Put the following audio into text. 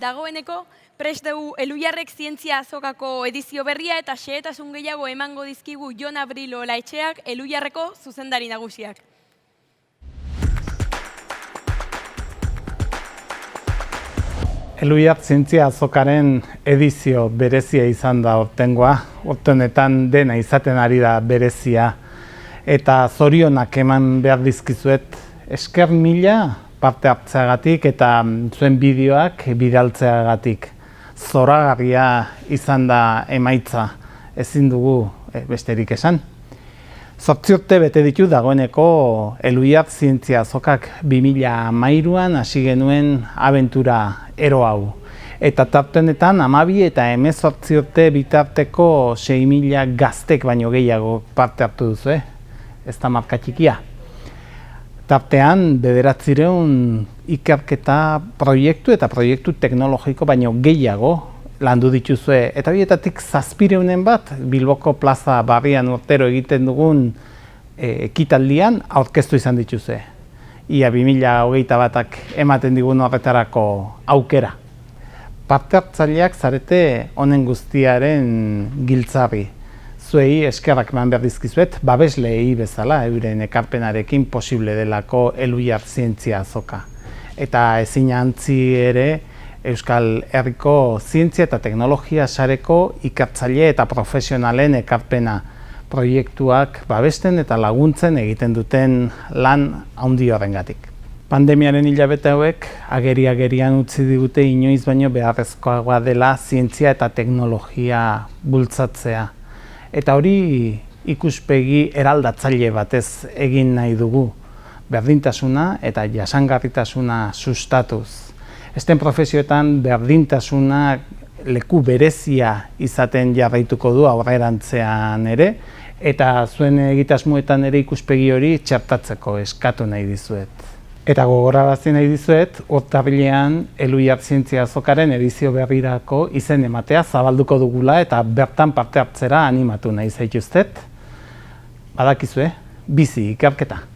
dagoeneko prest dugu Elhuyarrek zientzia azokako edizio berria eta xehetasun gehiago emango dizkigu Jon Abril Olaetxeak, Elhuyarreko zuzendari nagusiak. Elhuyar zientzia azokaren edizio berezia izan da ortengoa, honetan dena izaten ari da berezia, eta zorionak eman behar dizkizuet esker mila parte hartzeagatik eta zuen bideoak bidaltzeagatik. Zoragarria izan da emaitza, ezin dugu besterik esan. 8 urte bete ditu dagoeneko Elhuyar zientzia azokak 2013an hasi genuen abentura ero hau. Eta tartenetan 12 eta 18 urte bitarteko 6.000 gaztek baino gehiago parte hartu duzu, ez da marka txikia. Tartean 900 ikerketa proiektu eta proiektu teknologiko baino gehiago landu dituzue. Eta horietatik 700 bat Bilboko plaza barrian urtero egiten dugun ekitaldian aurkeztu izan dituzue. Ia 2021ak ematen digun horretarako aukera. Parte hartzaileak zarete honen guztiaren giltzarri. Zuei eskerrak eman behar dizkizuet, babesleei bezala, euren ekarpenarekin posible delako Elhuyar zientzia azoka. Eta ezin antzi ere Euskal Herriko zientzia eta teknologia sareko ikertzaile eta profesionalen ekarpena proiektuak babesten eta laguntzen egiten duten lan handi horrengatik. Pandemiaren hilabete hauek agerian utzi digute inoiz baino beharrezkoagoa dela zientzia eta teknologia bultzatzea. Eta hori ikuspegi eraldatzaile batez egin nahi dugu, berdintasuna eta jasangarritasuna sustatuz. Esten profesioetan berdintasuna leku berezia izaten jarraituko du aurrerantzean ere, eta zuen egitasmoetan ere ikuspegi hori txertatzeko eskatu nahi dizuet. Eta gogorarazi nahi dizuet, urtarrilean Elhuyar zientzia azokaren edizio berrirako izen ematea zabalduko dugula eta bertan parte hartzera animatu nahi zaituztet. Badakizue, bizi ikerketa.